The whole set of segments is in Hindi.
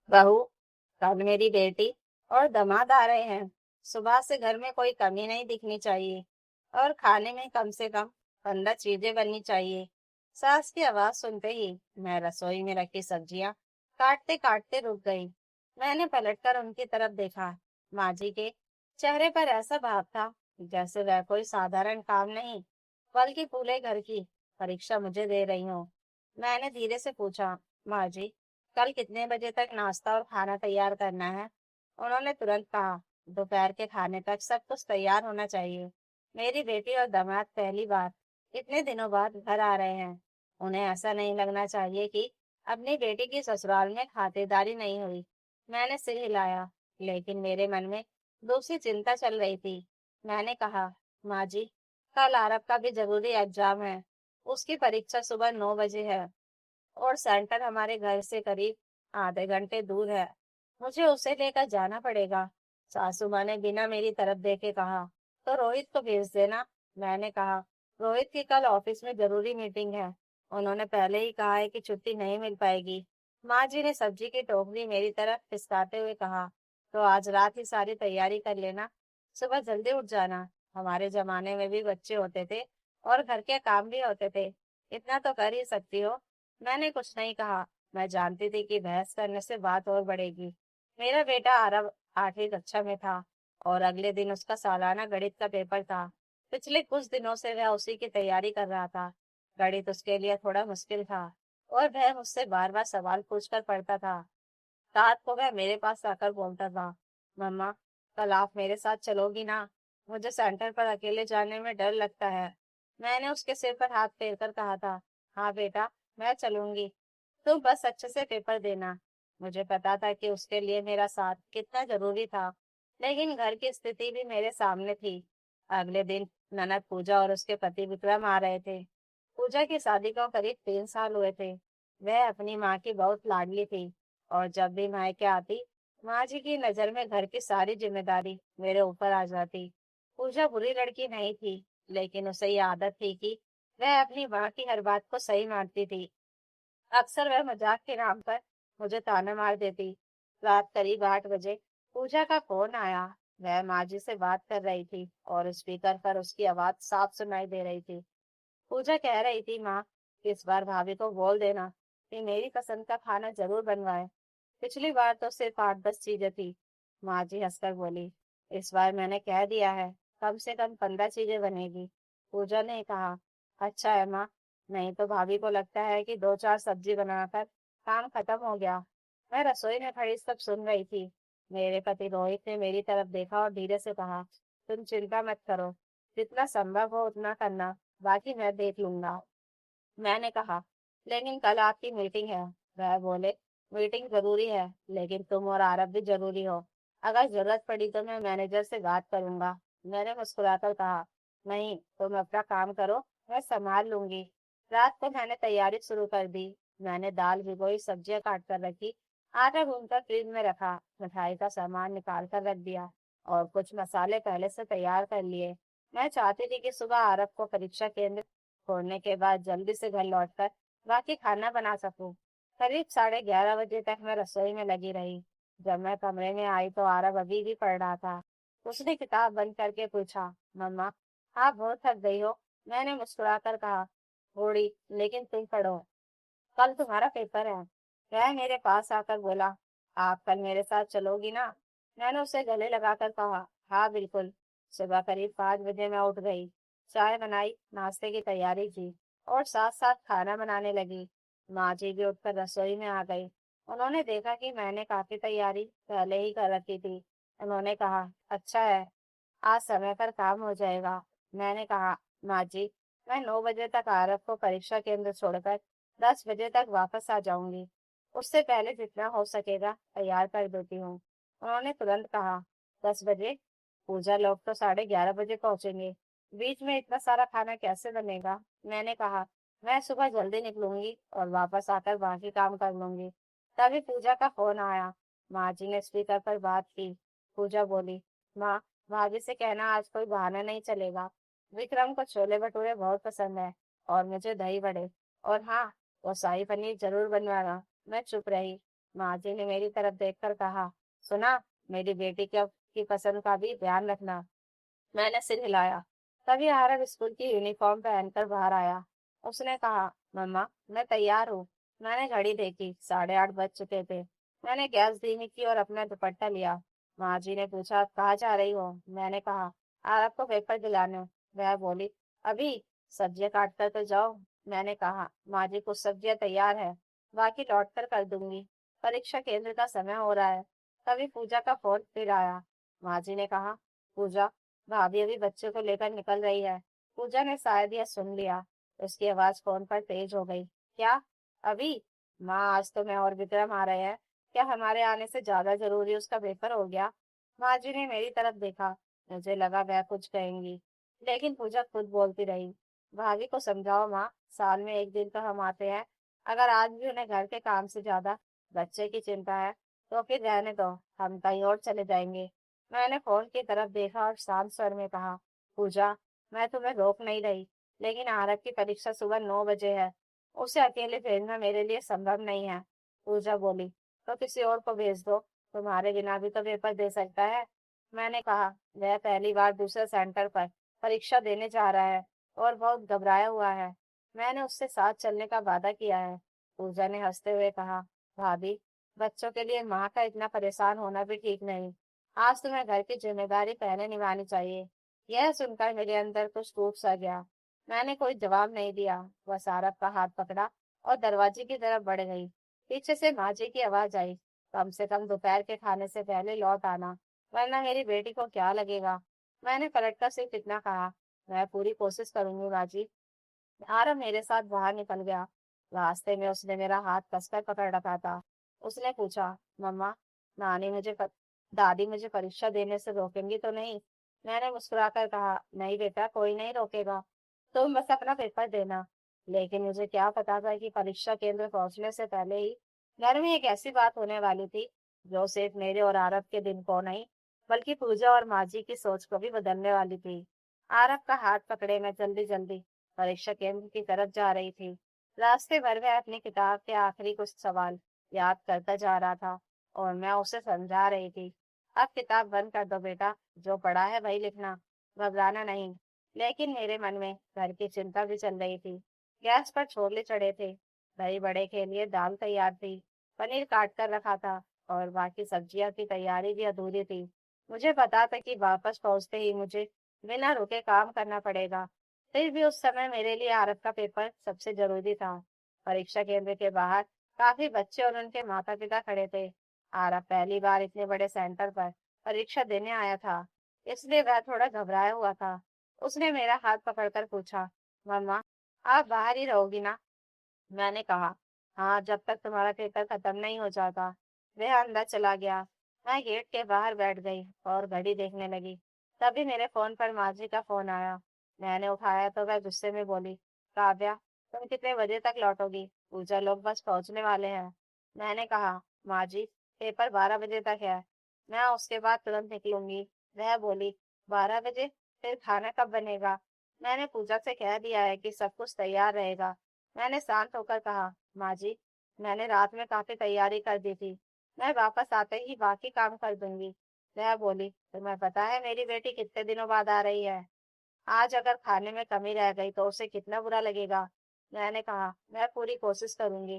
बहू, कल मेरी बेटी और दामाद आ रहे हैं। सुबह से घर में कोई कमी नहीं दिखनी चाहिए और खाने में कम से कम 15 चीजें बननी चाहिए। सास की आवाज सुनते ही मैं रसोई में रखी सब्जियां काटते काटते रुक गई। मैंने पलटकर उनकी तरफ देखा। माँ जी के चेहरे पर ऐसा भाव था जैसे वह कोई साधारण काम नहीं बल्कि पूरे घर की परीक्षा मुझे दे रही हो। मैंने धीरे से पूछा, माँ जी, कल कितने बजे तक नाश्ता और खाना तैयार करना है? उन्होंने तुरंत कहा, दोपहर के खाने तक सब कुछ तैयार होना चाहिए। मेरी बेटी और दामाद पहली बार इतने दिनों बाद घर आ रहे हैं। उन्हें ऐसा नहीं लगना चाहिए कि अपनी बेटी की ससुराल में खातिरदारी नहीं हुई। मैंने सिर हिलाया, लेकिन मेरे मन में दूसरी चिंता चल रही थी। मैंने कहा, माँ जी, कल आरब का भी जरूरी एग्जाम है। उसकी परीक्षा सुबह 9 बजे है और सेंटर हमारे घर से करीब आधे घंटे दूर है। मुझे उसे लेकर जाना पड़ेगा। सासू माँ ने बिना मेरी तरफ देखे कहा, तो रोहित को भेज देना। मैंने कहा, रोहित की कल ऑफिस में जरूरी मीटिंग है। उन्होंने पहले ही कहा है कि छुट्टी नहीं मिल पाएगी। माँ जी ने सब्जी की टोकरी मेरी तरफ खिसकाते हुए कहा, तो आज रात ही सारी तैयारी कर लेना। सुबह जल्दी उठ जाना। हमारे जमाने में भी बच्चे होते थे और घर के काम भी होते थे। इतना तो कर ही सकती हो। मैंने कुछ नहीं कहा। मैं जानती थी कि बहस करने से बात और बढ़ेगी। मेरा बेटा आरव 8वीं कक्षा में था और अगले दिन उसका सालाना गणित का पेपर था। पिछले कुछ दिनों से वह उसी की तैयारी कर रहा था। गणित उसके लिए थोड़ा मुश्किल था और वह मुझसे बार बार सवाल पूछकर पढ़ता था। रात को वह मेरे पास आकर बोलता था, मम्मा, कल आप मेरे साथ चलोगी ना? मुझे सेंटर पर अकेले जाने में डर लगता है। मैंने उसके सिर पर हाथ फेर कर कहा था, हाँ बेटा, मैं चलूंगी। तुम बस अच्छे से पेपर देना। मुझे पता था कि उसके लिए मेरा साथ कितना जरूरी था, लेकिन घर की स्थिति भी मेरे सामने थी। अगले दिन ननद पूजा और उसके पति विक्रम आ रहे थे। पूजा की शादी को करीब 3 साल हुए थे। वह अपनी माँ की बहुत लाडली थी और जब भी मायके आती, माँ जी की नजर में घर की सारी जिम्मेदारी मेरे ऊपर आ जाती। पूजा बुरी लड़की नहीं थी, लेकिन उसे ये आदत थी कि वह अपनी माँ की हर बात को सही मानती थी। अक्सर वह मजाक के नाम पर मुझे ताना मार देती। रात करीब 8 बजे पूजा का फोन आया। वह माँ जी से बात कर रही थी और स्पीकर पर उसकी आवाज साफ सुनाई दे रही थी। पूजा कह रही थी, माँ, इस बार भाभी को बोल देना कि मेरी पसंद का खाना जरूर बनवाए। पिछली बार तो सिर्फ 8-10 चीजें थी। माँ जी हंसकर बोली, इस बार मैंने कह दिया है, कम से कम 15 चीजें बनेगी। पूजा ने कहा, अच्छा है माँ, नहीं तो भाभी को लगता है कि 2-4 सब्जी बनाकर काम खत्म हो गया। मैं रसोई में खड़ी सब सुन रही थी। मेरे पति रोहित ने मेरी तरफ देखा और धीरे से कहा, तुम चिंता मत करो, जितना संभव हो उतना करना, बाकी मैं देख लूंगा। मैंने कहा, लेकिन कल आपकी मीटिंग है। वह बोले, मीटिंग जरूरी है, लेकिन तुम और आरब भी जरूरी हो। अगर जरूरत पड़ी तो मैं मैनेजर से बात करूंगा। मैंने मुस्कुराकर कहा, नहीं, तुम अपना काम करो, मैं संभाल लूंगी। रात को मैंने तैयारी शुरू कर दी। मैंने दाल भिगोई, सब्जियां काट कर रखी, आटा भूनकर फ्रिज में रखा, मिठाई का सामान निकाल कर रख दिया और कुछ मसाले पहले से तैयार कर लिए। मैं चाहती थी कि सुबह आरब को परीक्षा केंद्र छोड़ने के बाद जल्दी से घर लौटकर बाकी खाना बना सकूं। करीब 11:30 बजे तक मैं रसोई में लगी रही। जब मैं कमरे में आई तो आरब अभी भी पढ़ रहा था। उसने किताब बंद करके पूछा, मम्मा, आप बहुत थक गई हो? मैंने मुस्कुराकर कहा, थोड़ी, लेकिन तुम पढ़ो, कल तुम्हारा पेपर है। वह मेरे पास आकर बोला, आप कल मेरे साथ चलोगी ना? मैंने उसे गले लगाकर कहा, हाँ बिल्कुल। सुबह करीब 5 बजे मैं उठ गई, चाय बनाई, नाश्ते की तैयारी की और साथ साथ खाना बनाने लगी। माँ जी भी उठकर रसोई में आ गई। उन्होंने देखा कि मैंने काफी तैयारी पहले ही कर रखी थी। उन्होंने कहा, अच्छा है, आज समय पर काम हो जाएगा। मैंने कहा, माँ जी, मैं 9 बजे तक आरव को परीक्षा केंद्र छोड़कर 10 बजे तक वापस आ जाऊंगी। उससे पहले जितना हो सकेगा तैयार कर देती हूँ। उन्होंने तुरंत कहा, 10 बजे? पूजा लोग तो 11:30 बजे पहुंचेंगे। बीच में इतना सारा खाना कैसे बनेगा? मैंने कहा, मैं सुबह जल्दी निकलूंगी और वापस आकर बाकी काम कर लूंगी। तभी पूजा का फोन आया। माँ जी ने स्पीकर पर बात की। पूजा बोली, माँ, भाभी से कहना आज कोई बहाना नहीं चलेगा। विक्रम को छोले भटूरे बहुत पसंद है और मुझे दही बड़े, और हाँ, वो शाही पनीर जरूर बनवाना। मैं चुप रही। माँ जी ने मेरी तरफ देखकर कहा, सुना, मेरी बेटी की पसंद का भी ध्यान रखना। मैंने सिर हिलाया। तभी आरव स्कूल की यूनिफॉर्म पहनकर बाहर आया। उसने कहा, मम्मा, मैं तैयार हूँ। मैंने घड़ी देखी, 8:30 बज चुके थे। मैंने गैस धीमी की और अपना दुपट्टा लिया। माँ जी ने पूछा, कहाँ जा रही हो? मैंने कहा, आरव को पेपर दिलाने। वह बोली, अभी? सब्जियां काट कर तो जाओ। मैंने कहा, माँ जी, कुछ सब्जियां तैयार है, बाकी लौट कर दूंगी। परीक्षा केंद्र का समय हो रहा है। तभी पूजा का फोन फिर आया। माँ जी ने कहा, पूजा, भाभी अभी बच्चे को लेकर निकल रही है। पूजा ने शायद यह सुन लिया। उसकी आवाज फोन पर तेज हो गई। क्या? अभी? माँ, आज तो मैं और विक्रम आ रहे हैं। क्या हमारे आने से ज्यादा जरूरी उसका पेपर हो गया? माँ जी ने मेरी तरफ देखा। मुझे लगा वह कुछ कहेंगी, लेकिन पूजा खुद बोलती रही। भाभी को समझाओ माँ, साल में एक दिन तो हम आते हैं। अगर आज भी उन्हें घर के काम से ज्यादा बच्चे की चिंता है, तो फिर रहने दो, हम कहीं और चले जाएंगे। मैंने फोन की तरफ देखा और शांत स्वर में कहा, पूजा, मैं तुम्हें रोक नहीं रही, लेकिन आरव की परीक्षा सुबह 9 बजे है। उसे अकेले भेजना मेरे लिए संभव नहीं है। पूजा बोली, तो किसी और को भेज दो, तुम्हारे बिना भी तो पेपर दे सकता है। मैंने कहा, वह पहली बार दूसरे सेंटर पर परीक्षा देने जा रहा है और बहुत घबराया हुआ है। मैंने उससे साथ चलने का वादा किया है। पूजा ने हंसते हुए कहा, भाभी, बच्चों के लिए माँ का इतना परेशान होना भी ठीक नहीं। आज तुम्हें घर की जिम्मेदारी पहले निभानी चाहिए। यह सुनकर मेरे अंदर कुछ टूट सा गया। मैंने कोई जवाब नहीं दिया, बस आरव का हाथ पकड़ा और दरवाजे की तरफ बढ़ गई। पीछे से माँ जी की आवाज आई, कम से कम दोपहर के खाने से पहले लौट आना, वरना मेरी बेटी को क्या लगेगा। मैंने पलटकर सिर्फ इतना कहा, मैं पूरी कोशिश करूंगी माँ जी। आरव मेरे साथ बाहर निकल गया। रास्ते में उसने मेरा हाथ कसकर पकड़ रखा था। उसने पूछा, मम्मा, नानी मुझे प... दादी मुझे परीक्षा देने से रोकेंगी तो नहीं? मैंने मुस्कुराकर कहा, नहीं बेटा, कोई नहीं रोकेगा, तुम बस अपना पेपर देना। लेकिन मुझे क्या पता था कि परीक्षा केंद्र पहुंचने से पहले ही घर में एक ऐसी बात होने वाली थी जो सिर्फ मेरे और आरव के दिन को नहीं, बल्कि पूजा और माँ जी की सोच को भी बदलने वाली थी। आरव का हाथ पकड़े मैं जल्दी जल्दी परीक्षा केंद्र की तरफ जा रही थी। रास्ते भर वह अपनी किताब के आखिरी कुछ सवाल याद करता जा रहा था और मैं उसे समझा रही थी, अब किताब बंद कर दो बेटा, जो पढ़ा है वही लिखना, घबराना नहीं। लेकिन मेरे मन में घर की चिंता भी चल रही थी। गैस पर छोले चढ़े थे, दही बड़े के लिए दाल तैयार थी, पनीर काट कर रखा था और बाकी सब्जियां की तैयारी भी अधूरी थी। मुझे पता था कि वापस पहुंचते ही मुझे बिना रुके काम करना पड़ेगा। फिर भी उस समय मेरे लिए आरव का पेपर सबसे जरूरी था। परीक्षा केंद्र के बाहर काफी बच्चे और उनके माता पिता खड़े थे। आरव पहली बार इतने बड़े सेंटर पर परीक्षा देने आया था, इसलिए वह थोड़ा घबराया हुआ था। उसने मेरा हाथ पकड़कर पूछा, मम्मा, आप बाहर ही रहोगी ना? मैंने कहा, हाँ, जब तक तुम्हारा पेपर खत्म नहीं हो जाता। वह अंदर चला गया। मैं गेट के बाहर बैठ गई और घड़ी देखने लगी। तभी मेरे फोन पर माँ जी का फोन आया। मैंने उठाया तो वह गुस्से में बोली, काव्या, तुम कितने बजे तक लौटोगी? पूजा लोग बस पहुंचने वाले हैं। मैंने कहा, माँ जी, पेपर 12 बजे तक है, मैं उसके बाद तुरंत निकलूंगी। वह बोली, 12 बजे? फिर खाना कब बनेगा? मैंने पूजा से कह दिया है कि सब कुछ तैयार रहेगा। मैंने शांत होकर कहा, माँ जी, मैंने रात में काफी तैयारी कर दी थी, मैं वापस आते ही बाकी काम कर दूंगी। वह बोली, तुम्हें पता है मेरी बेटी कितने दिनों बाद आ रही है? आज अगर खाने में कमी रह गई तो उसे कितना बुरा लगेगा। मैंने कहा, मैं पूरी कोशिश करूंगी।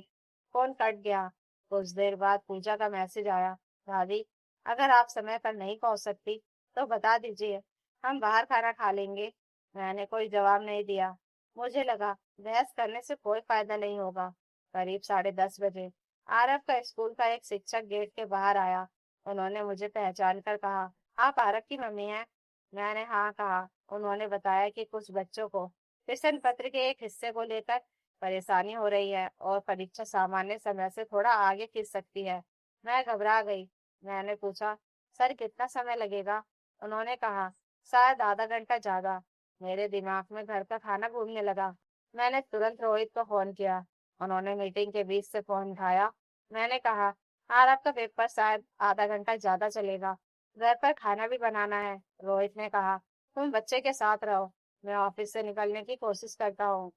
फोन कट गया। कुछ देर बाद पूजा का मैसेज आया, भाभी, अगर आप समय पर नहीं पहुंच सकती तो बता दीजिए, हम बाहर खाना खा लेंगे। मैंने कोई जवाब नहीं दिया। मुझे लगा बहस करने से कोई फायदा नहीं होगा। करीब 10:30 बजे आरव का स्कूल का एक शिक्षक गेट के बाहर आया। उन्होंने मुझे पहचान कर कहा, आप आरव की मम्मी हैं? मैंने हाँ कहा। उन्होंने बताया कि कुछ बच्चों को प्रश्न पत्र के एक हिस्से को लेकर परेशानी हो रही है और परीक्षा सामान्य समय से थोड़ा आगे खिंच सकती है। मैं घबरा गई। मैंने पूछा, सर कितना समय लगेगा? उन्होंने कहा, शायद आधा घंटा ज्यादा। मेरे दिमाग में घर का खाना घूमने लगा। मैंने तुरंत रोहित को फोन किया। उन्होंने मीटिंग के बीच से फोन उठाया। मैंने कहा, हाँ, आपका पेपर शायद आधा घंटा ज्यादा चलेगा, घर पर खाना भी बनाना है। रोहित ने कहा, तुम बच्चे के साथ रहो, मैं ऑफिस से निकलने की कोशिश करता हूँ।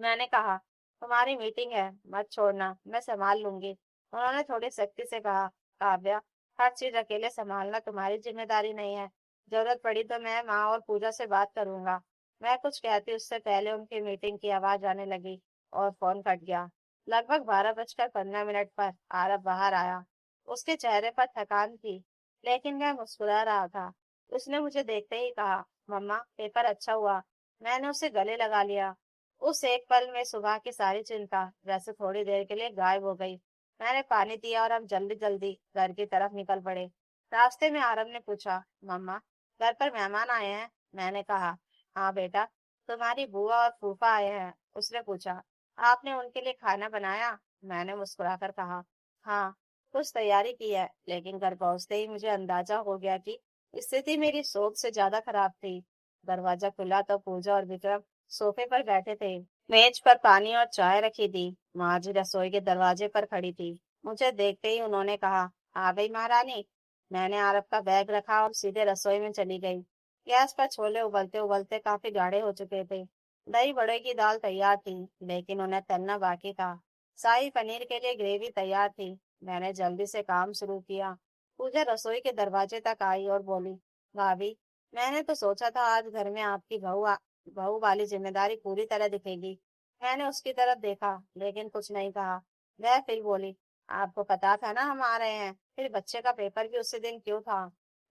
मैंने कहा, तुम्हारी मीटिंग है, मत छोड़ना, मैं संभाल लूंगी। उन्होंने थोड़ी सख्ती से कहा, काव्या, हर चीज अकेले संभालना तुम्हारी जिम्मेदारी नहीं है। जरूरत पड़ी तो मैं माँ और पूजा से बात करूंगा। मैं कुछ कहती उससे पहले उनकी मीटिंग की आवाज आने लगी और फोन कट गया। लगभग 12:15 पर आरव बाहर आया। उसके चेहरे पर थकान थी, लेकिन वह मुस्कुरा रहा था। उसने मुझे देखते ही कहा, मम्मा, पेपर अच्छा हुआ। मैंने उसे गले लगा लिया। उस एक पल में सुबह की सारी चिंता वैसे थोड़ी देर के लिए गायब हो गई। मैंने पानी दिया और हम जल्दी जल्दी घर की तरफ निकल पड़े। रास्ते में आरव ने पूछा, मम्मा, घर पर मेहमान आए हैं? मैंने कहा, हाँ बेटा, तुम्हारी बुआ और फूफा आए हैं। उसने पूछा, आपने उनके लिए खाना बनाया? मैंने मुस्कुराकर कहा, हाँ, कुछ तैयारी की है, लेकिन घर पहुंचते ही मुझे अंदाजा हो गया कि स्थिति मेरी सोच से ज्यादा खराब थी। दरवाजा खुला तो पूजा और विक्रम सोफे पर बैठे थे। मेज पर पानी और चाय रखी थी। माँ जी रसोई के दरवाजे पर खड़ी थी। मुझे देखते ही उन्होंने कहा, आ गई महारानी। मैंने आरव का बैग रखा और सीधे रसोई में चली गई। गैस पर छोले उबलते उबलते काफी गाढ़े हो चुके थे। दही बड़े की दाल तैयार थी, लेकिन उन्हें तलना बाकी था। शाही पनीर के लिए ग्रेवी तैयार थी। मैंने जल्दी से काम शुरू किया। पूजा रसोई के दरवाजे तक आई और बोली, भाभी, मैंने तो सोचा था आज घर में आपकी बहू वाली जिम्मेदारी पूरी तरह दिखेगी। मैंने उसकी तरफ देखा, लेकिन कुछ नहीं कहा। वह फिर बोली, आपको पता था ना हम आ रहे हैं, फिर बच्चे का पेपर भी उसी दिन क्यों था?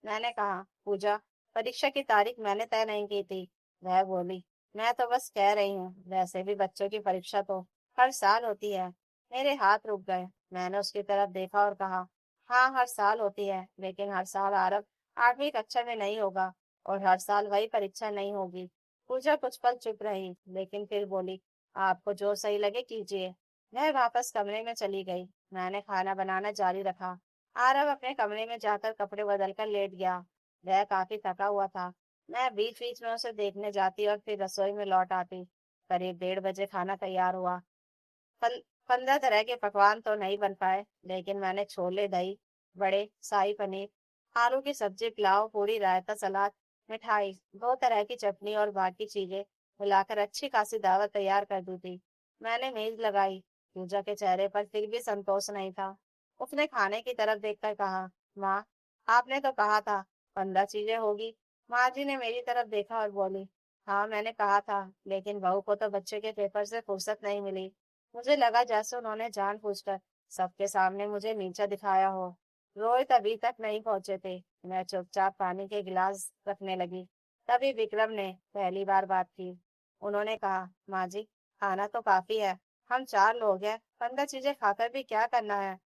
मैंने कहा, पूजा, परीक्षा की तारीख मैंने तय नहीं की थी। वह बोली, मैं तो बस कह रही हूँ, वैसे भी बच्चों की परीक्षा तो हर साल होती है। मेरे हाथ रुक गए। मैंने उसकी तरफ देखा और कहा, हाँ, हर साल होती है, लेकिन हर साल आरव 8वीं कक्षा में नहीं होगा, और हर साल वही परीक्षा नहीं होगी। पूजा कुछ पल चुप रही, लेकिन फिर बोली, आपको जो सही लगे कीजिए। वह वापस कमरे में चली गई। मैंने खाना बनाना जारी रखा। आरव अपने कमरे में जाकर कपड़े बदलकर लेट गया। वह काफी थका हुआ था। मैं बीच बीच में उसे देखने जाती और फिर रसोई में लौट आती। करीब 1:30 खाना तैयार हुआ। 15 तरह के पकवान तो नहीं बन पाए, लेकिन मैंने छोले, दही बड़े, शाही पनीर, आलू की सब्जी, पुलाव, पूरी, रायता, सलाद, मिठाई, 2 तरह की चटनी और बाकी चीजें मिलाकर अच्छी खासी दावत तैयार कर दी थी। मैंने मेज लगाई। पूजा के चेहरे पर फिर भी संतोष नहीं था। उसने खाने की तरफ देखकर कहा, माँ, आपने तो कहा था 15 चीजें होगी। माँ जी ने मेरी तरफ देखा और बोली, हाँ, मैंने कहा था, लेकिन बहू को तो बच्चे के पेपर से फुर्सत नहीं मिली। मुझे लगा जैसे उन्होंने जानबूझकर सबके सामने मुझे नीचा दिखाया हो। रोहित अभी तक नहीं पहुंचे थे। मैं चुपचाप पानी के गिलास रखने लगी। तभी विक्रम ने पहली बार बात की। उन्होंने कहा, माँ जी, खाना तो काफी है। हम 4 लोग हैं, 15 चीजें खाकर भी क्या करना है?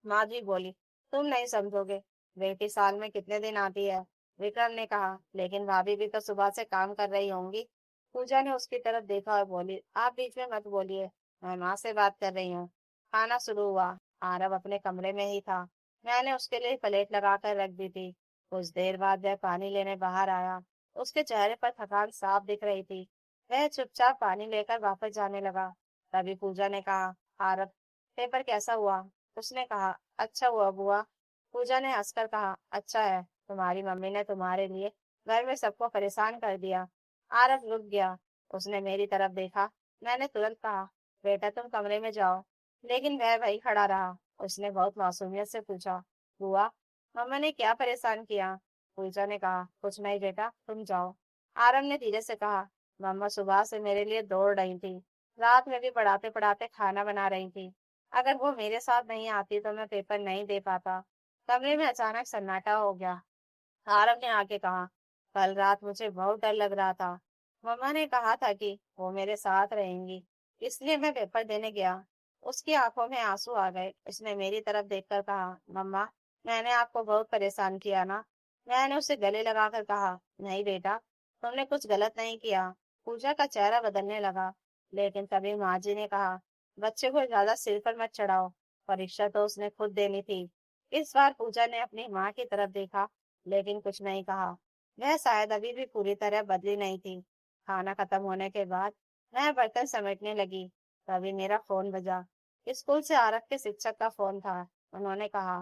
माँ जी बोली, तुम नहीं समझोगे। बेटी साल में कितने दिन आती है? विक्रम ने कहा, लेकिन भाभी भी तो सुबह से काम कर रही होंगी। पूजा ने उसकी तरफ देखा और बोली, आप बीच में मत बोलिए, मैं माँ से बात कर रही हूँ। खाना शुरू हुआ। आरव अपने कमरे में ही था। मैंने उसके लिए प्लेट लगाकर रख दी थी। कुछ देर बाद वह पानी लेने बाहर आया। उसके चेहरे पर थकान साफ दिख रही थी। वह चुपचाप पानी लेकर वापस जाने लगा। तभी पूजा ने कहा, आरव, पेपर कैसा हुआ? उसने कहा, अच्छा हुआ बुआ। पूजा ने हंसकर कहा, अच्छा है, तुम्हारी मम्मी ने तुम्हारे लिए घर में सबको परेशान कर दिया। आरव रुक गया। उसने मेरी तरफ देखा। मैंने तुरंत कहा, बेटा तुम कमरे में जाओ। लेकिन वह वही खड़ा रहा। उसने बहुत मासूमियत से पूछा, बुआ, मम्मा ने क्या परेशान किया? पूजा ने कहा, कुछ नहीं बेटा, तुम जाओ। आरव ने धीरे से कहा, मम्मा सुबह से मेरे लिए दौड़ रही थी। रात में भी पढ़ाते पढ़ाते खाना बना रही थी। अगर वो मेरे साथ नहीं आती तो मैं पेपर नहीं दे पाता। कमरे में अचानक सन्नाटा हो गया। आरव ने आके कहा, कल रात मुझे बहुत डर लग रहा था। मम्मा ने कहा था कि वो मेरे साथ रहेंगी, इसलिए मैं पेपर देने गया। उसकी आंखों में आंसू आ गए। उसने मेरी तरफ देखकर कहा, मम्मा, मैंने आपको बहुत परेशान किया ना? मैंने उसे गले लगाकर कहा, नहीं बेटा, तुमने कुछ गलत नहीं किया। पूजा का चेहरा बदलने लगा। लेकिन तभी माँ जी ने कहा, बच्चे को ज्यादा सिर पर मत चढ़ाओ, परीक्षा तो उसने खुद देनी थी। इस बार पूजा ने अपनी माँ की तरफ देखा, लेकिन कुछ नहीं कहा। वह शायद अभी भी पूरी तरह बदली नहीं थी। खाना खत्म होने के बाद मैं बर्तन समेटने लगी। तभी मेरा फोन बजा। स्कूल से आरव के शिक्षक का फोन था। उन्होंने कहा,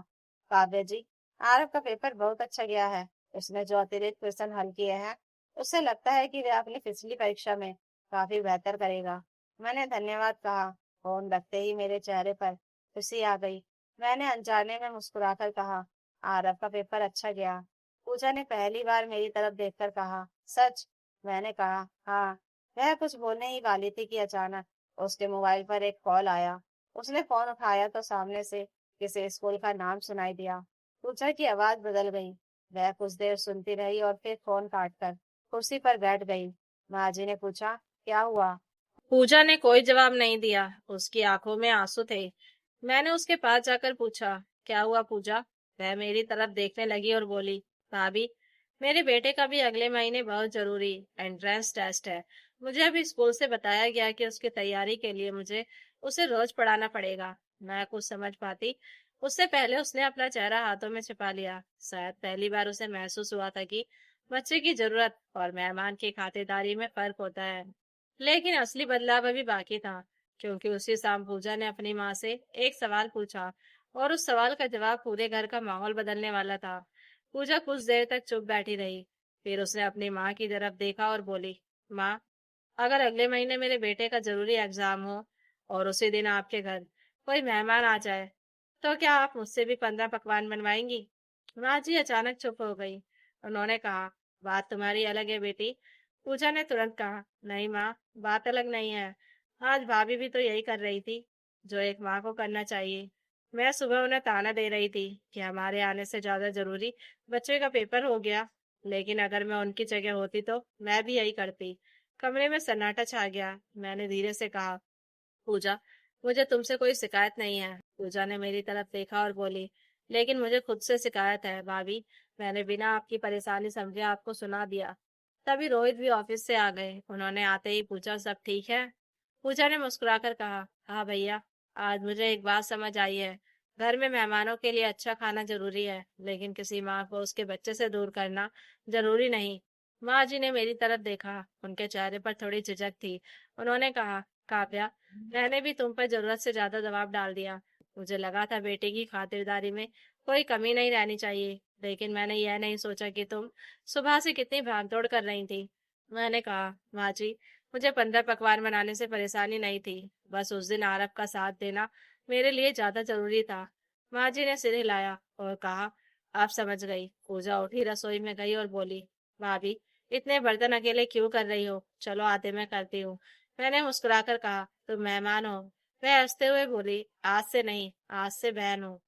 काव्य जी, आरव का पेपर बहुत अच्छा गया है। उसने जो अतिरिक्त क्वेश्चन हल किए हैं, उससे लगता है कि वह अपनी पिछली परीक्षा में काफी बेहतर करेगा। मैंने धन्यवाद कहा। फोन रखते ही मेरे चेहरे पर खुशी आ गई। मैंने अनजाने में मुस्कुराकर कहा। आरव का पेपर अच्छा गया। पूजा ने पहली बार मेरी तरफ देखकर कहा। सच? मैंने कहा हाँ। वह कुछ बोलने ही वाली थी कि अचानक उसके मोबाइल पर एक कॉल आया। उसने फोन उठाया तो सामने से किसी स्कूल का नाम सुनाई दिया। पूजा की आवाज बदल गई। वह कुछ देर सुनती रही और फिर फोन काटकर कुर्सी पर बैठ गई। माँ जी ने पूछा, क्या हुआ? पूजा ने कोई जवाब नहीं दिया। उसकी आंखों में आंसू थे। मैंने उसके पास जाकर पूछा, क्या हुआ पूजा? वह मेरी तरफ देखने लगी और बोली, भाभी, मेरे बेटे का भी अगले महीने बहुत जरूरी एंट्रेंस टेस्ट है। मुझे अभी स्कूल से बताया गया कि उसकी तैयारी के लिए मुझे उसे रोज पढ़ाना पड़ेगा। मैं कुछ समझ पाती उससे पहले उसने अपना चेहरा हाथों में छिपा लिया। शायद पहली बार उसे महसूस हुआ था कि बच्चे की जरूरत और मेहमान की खातिरदारी में फर्क होता है। लेकिन असली बदलाव अभी बाकी था, क्योंकि उसी शाम पूजा ने अपनी माँ से एक सवाल पूछा और उस सवाल का जवाब पूरे घर का माहौल बदलने वाला था। पूजा कुछ देर तक चुप बैठी रही। फिर उसने अपनी माँ की तरफ देखा और बोली, माँ, अगर अगले महीने मेरे बेटे का जरूरी एग्जाम हो और उसी दिन आपके घर कोई मेहमान आ जाए, तो क्या आप मुझसे भी 15 पकवान बनवाएंगी? माँ जी अचानक चुप हो गई। उन्होंने कहा, बात तुम्हारी अलग है बेटी। पूजा ने तुरंत कहा, नहीं माँ, बात अलग नहीं है। आज भाभी भी तो यही कर रही थी जो एक माँ को करना चाहिए। मैं सुबह उन्हें ताना दे रही थी कि हमारे आने से ज्यादा जरूरी बच्चे का पेपर हो गया। लेकिन अगर मैं उनकी जगह होती तो मैं भी यही करती। कमरे में सन्नाटा छा गया। मैंने धीरे से कहा, पूजा, मुझे तुमसे कोई शिकायत नहीं है। पूजा ने मेरी तरफ देखा और बोली, लेकिन मुझे खुद से शिकायत है भाभी। मैंने बिना आपकी परेशानी समझे आपको सुना दिया। तभी रोहित भी ऑफिस से आ गए। उन्होंने आते ही पूछा, सब ठीक है? पूजा ने मुस्कुराकर कहा, हाँ भैया, आज मुझे एक बात समझ आई है। घर में मेहमानों के लिए अच्छा खाना जरूरी है, लेकिन किसी माँ को उसके बच्चे से दूर करना जरूरी नहीं। माँ जी ने मेरी तरफ देखा। उनके चेहरे पर थोड़ी झिझक थी। उन्होंने कहा, काव्या, मैंने भी तुम पर जरूरत से ज्यादा दबाव डाल दिया। मुझे लगा था बेटे की खातिरदारी में कोई कमी नहीं रहनी चाहिए, लेकिन मैंने यह नहीं सोचा कि तुम सुबह से कितनी भागदौड़ कर रही थी। मैंने कहा, माँ जी, मुझे 15 पकवान बनाने से परेशानी नहीं थी। बस उस दिन आरब का साथ देना मेरे लिए ज्यादा जरूरी था। माँ जी ने सिर हिलाया और कहा, आप समझ गई। पूजा उठी, रसोई में गई और बोली, भाभी, इतने बर्तन अकेले क्यों कर रही हो? चलो आते मैं करती हूँ। मैंने मुस्कुराकर कहा, तुम मेहमान हो। वह हंसते हुए बोली, आज से नहीं, आज से बहन हो।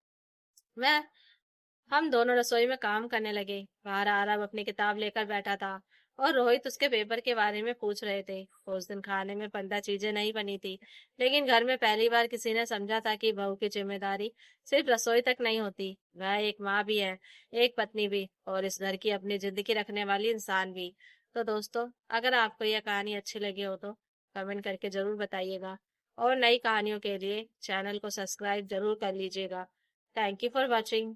मैं हम दोनों रसोई में काम करने लगे। बाहर आरव अपनी किताब लेकर बैठा था और रोहित उसके पेपर के बारे में पूछ रहे थे। उस दिन खाने में 15 चीजें नहीं बनी थी, लेकिन घर में पहली बार किसी ने समझा था कि बहू की जिम्मेदारी सिर्फ रसोई तक नहीं होती। वह एक माँ भी है, एक पत्नी भी, और इस घर की अपनी जिंदगी रखने वाली इंसान भी। तो दोस्तों, अगर आपको यह कहानी अच्छी लगी हो तो कमेंट करके जरूर बताइएगा, और नई कहानियों के लिए चैनल को सब्सक्राइब जरूर कर लीजिएगा। Thank you for watching.